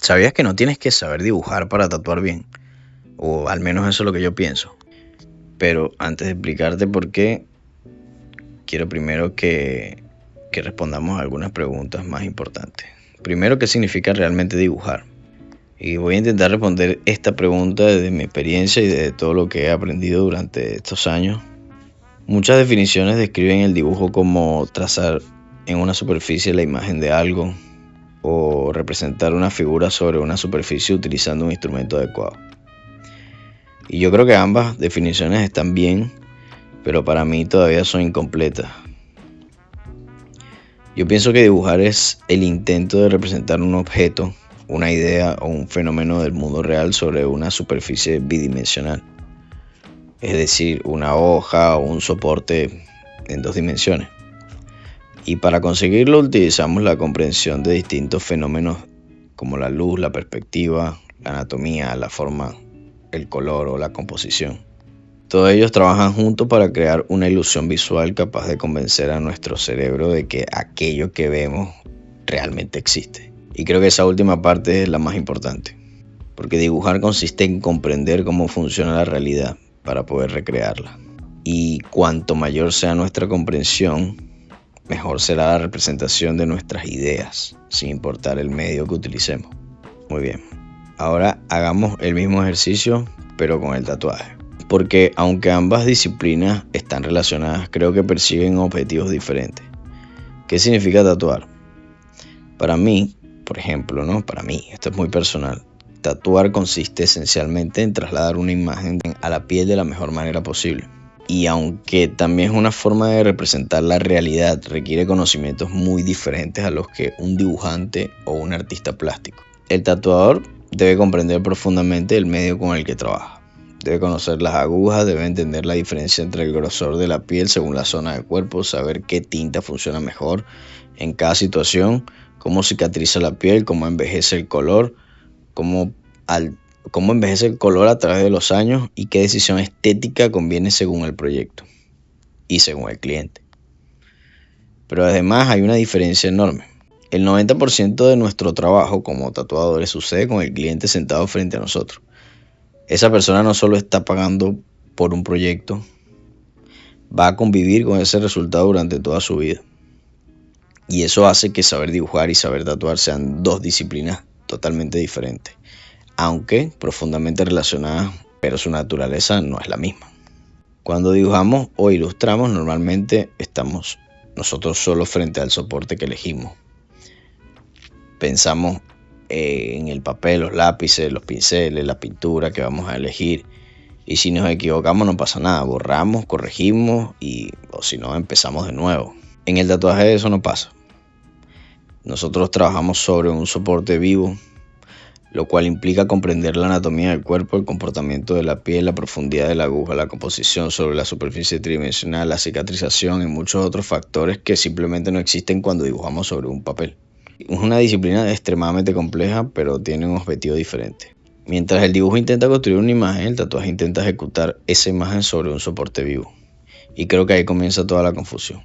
¿Sabías que no tienes que saber dibujar para tatuar bien? O al menos eso es lo que yo pienso. Pero antes de explicarte por qué, quiero primero que respondamos algunas preguntas más importantes. Primero, ¿qué significa realmente dibujar? Y voy a intentar responder esta pregunta desde mi experiencia y de todo lo que he aprendido durante estos años. Muchas definiciones describen el dibujo como trazar en una superficie la imagen de algo o representar una figura sobre una superficie utilizando un instrumento adecuado. Y yo creo que ambas definiciones están bien, pero para mí todavía son incompletas. Yo pienso que dibujar es el intento de representar un objeto, una idea o un fenómeno del mundo real sobre una superficie bidimensional. Es decir, una hoja o un soporte en dos dimensiones. Y para conseguirlo utilizamos la comprensión de distintos fenómenos como la luz, la perspectiva, la anatomía, la forma, el color o la composición. Todos ellos trabajan juntos para crear una ilusión visual capaz de convencer a nuestro cerebro de que aquello que vemos realmente existe. Y creo que esa última parte es la más importante, porque dibujar consiste en comprender cómo funciona la realidad para poder recrearla. Y cuanto mayor sea nuestra comprensión, mejor será la representación de nuestras ideas, sin importar el medio que utilicemos. Muy bien, ahora hagamos el mismo ejercicio, pero con el tatuaje. Porque aunque ambas disciplinas están relacionadas, creo que persiguen objetivos diferentes. ¿Qué significa tatuar? Para mí, por ejemplo, Para mí, esto es muy personal. Tatuar consiste esencialmente en trasladar una imagen a la piel de la mejor manera posible. Y aunque también es una forma de representar la realidad, requiere conocimientos muy diferentes a los que un dibujante o un artista plástico. El tatuador debe comprender profundamente el medio con el que trabaja. Debe conocer las agujas, debe entender la diferencia entre el grosor de la piel según la zona del cuerpo, saber qué tinta funciona mejor en cada situación, cómo cicatriza la piel, cómo envejece el color, cómo envejece el color a través de los años y qué decisión estética conviene según el proyecto y según el cliente. Pero además hay una diferencia enorme. El 90% de nuestro trabajo como tatuadores sucede con el cliente sentado frente a nosotros. Esa persona no solo está pagando por un proyecto, va a convivir con ese resultado durante toda su vida. Y eso hace que saber dibujar y saber tatuar sean dos disciplinas totalmente diferentes, aunque profundamente relacionadas, pero su naturaleza no es la misma. Cuando dibujamos o ilustramos, normalmente estamos nosotros solo frente al soporte que elegimos. Pensamos en el papel, los lápices, los pinceles, la pintura que vamos a elegir. Y si nos equivocamos no pasa nada, borramos, corregimos o si no empezamos de nuevo. En el tatuaje eso no pasa. Nosotros trabajamos sobre un soporte vivo, lo cual implica comprender la anatomía del cuerpo, el comportamiento de la piel, la profundidad de la aguja, la composición sobre la superficie tridimensional, la cicatrización y muchos otros factores que simplemente no existen cuando dibujamos sobre un papel. Es una disciplina extremadamente compleja, pero tiene un objetivo diferente. Mientras el dibujo intenta construir una imagen, el tatuaje intenta ejecutar esa imagen sobre un soporte vivo. Y creo que ahí comienza toda la confusión.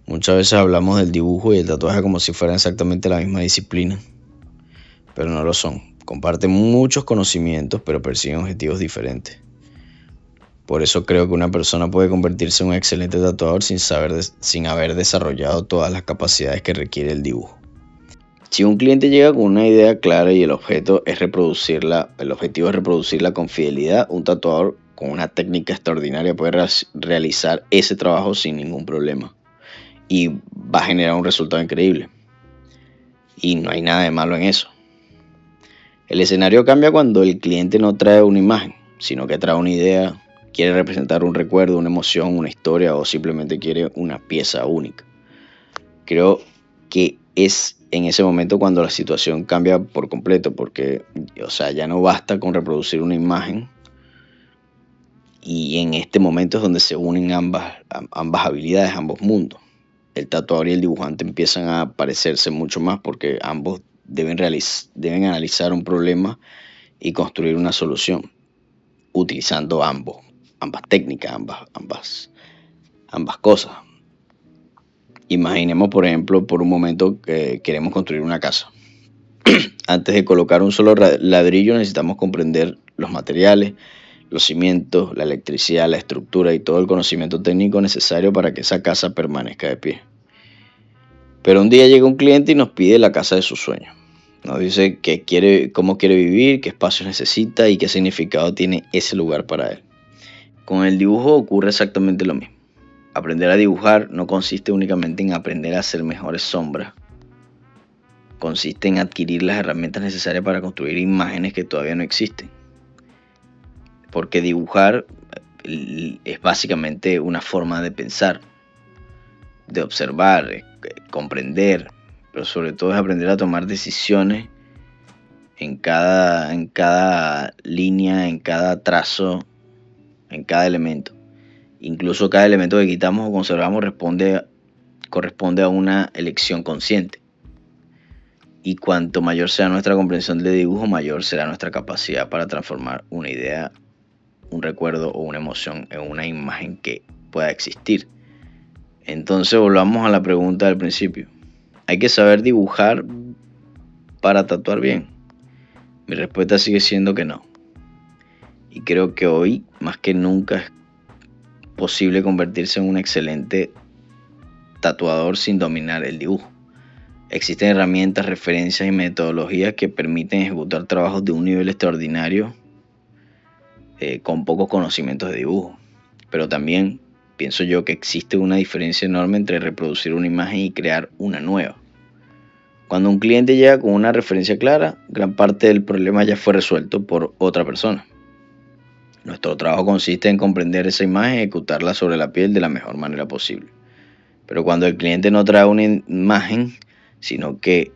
Muchas veces hablamos del dibujo y el tatuaje como si fueran exactamente la misma disciplina, pero no lo son. Comparten muchos conocimientos, pero persiguen objetivos diferentes. Por eso creo que una persona puede convertirse en un excelente tatuador sin haber desarrollado todas las capacidades que requiere el dibujo. Si un cliente llega con una idea clara y el objetivo es reproducirla con fidelidad, un tatuador con una técnica extraordinaria puede realizar ese trabajo sin ningún problema y va a generar un resultado increíble. Y no hay nada de malo en eso. El escenario cambia cuando el cliente no trae una imagen, sino que trae una idea, quiere representar un recuerdo, una emoción, una historia o simplemente quiere una pieza única. Creo que es en ese momento cuando la situación cambia por completo, porque ya no basta con reproducir una imagen y en este momento es donde se unen ambas habilidades, ambos mundos. El tatuador y el dibujante empiezan a parecerse mucho más porque ambos deben analizar un problema y construir una solución utilizando ambas técnicas, ambas cosas. Imaginemos, por ejemplo, por un momento que queremos construir una casa. Antes de colocar un solo ladrillo necesitamos comprender los materiales, los cimientos, la electricidad, la estructura y todo el conocimiento técnico necesario para que esa casa permanezca de pie. Pero un día llega un cliente y nos pide la casa de sus sueños. Nos dice cómo quiere vivir, qué espacios necesita y qué significado tiene ese lugar para él. Con el dibujo ocurre exactamente lo mismo. Aprender a dibujar no consiste únicamente en aprender a hacer mejores sombras. Consiste en adquirir las herramientas necesarias para construir imágenes que todavía no existen. Porque dibujar es básicamente una forma de pensar, de observar, comprender, pero sobre todo es aprender a tomar decisiones en cada línea, en cada trazo, en cada elemento. Incluso cada elemento que quitamos o conservamos corresponde a una elección consciente. Y cuanto mayor sea nuestra comprensión del dibujo, mayor será nuestra capacidad para transformar una idea, un recuerdo o una emoción en una imagen que pueda existir. Entonces volvamos a la pregunta del principio. ¿Hay que saber dibujar para tatuar bien? Mi respuesta sigue siendo que no. Y creo que hoy, más que nunca, es posible convertirse en un excelente tatuador sin dominar el dibujo. Existen herramientas, referencias y metodologías que permiten ejecutar trabajos de un nivel extraordinario con pocos conocimientos de dibujo. Pero también pienso yo que existe una diferencia enorme entre reproducir una imagen y crear una nueva. Cuando un cliente llega con una referencia clara, gran parte del problema ya fue resuelto por otra persona. Nuestro trabajo consiste en comprender esa imagen y ejecutarla sobre la piel de la mejor manera posible. Pero cuando el cliente no trae una imagen, sino que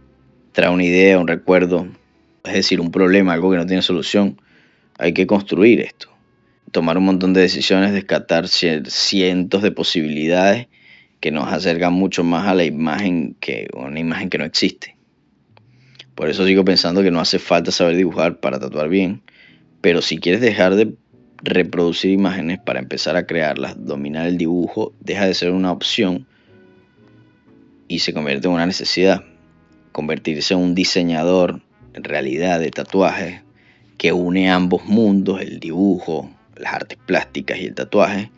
trae una idea, un recuerdo, es decir, un problema, algo que no tiene solución, hay que construir esto. Tomar un montón de decisiones, descartar cientos de posibilidades que nos acercan mucho más a la imagen que una imagen que no existe. Por eso sigo pensando que no hace falta saber dibujar para tatuar bien, pero si quieres dejar de reproducir imágenes para empezar a crearlas, dominar el dibujo deja de ser una opción y se convierte en una necesidad. Convertirse en un diseñador en realidad de tatuajes que une ambos mundos, el dibujo, las artes plásticas y el tatuaje,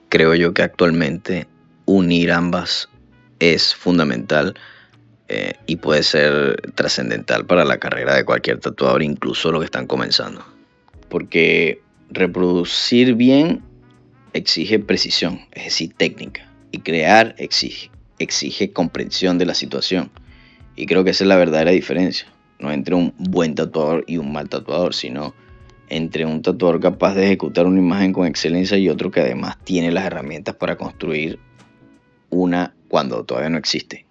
creo yo que actualmente unir ambas es fundamental y puede ser trascendental para la carrera de cualquier tatuador, incluso los que están comenzando. Porque reproducir bien exige precisión, es decir, técnica, y crear exige comprensión de la situación. Y creo que esa es la verdadera diferencia, no entre un buen tatuador y un mal tatuador, sino entre un tatuador capaz de ejecutar una imagen con excelencia y otro que además tiene las herramientas para construir una cuando todavía no existe.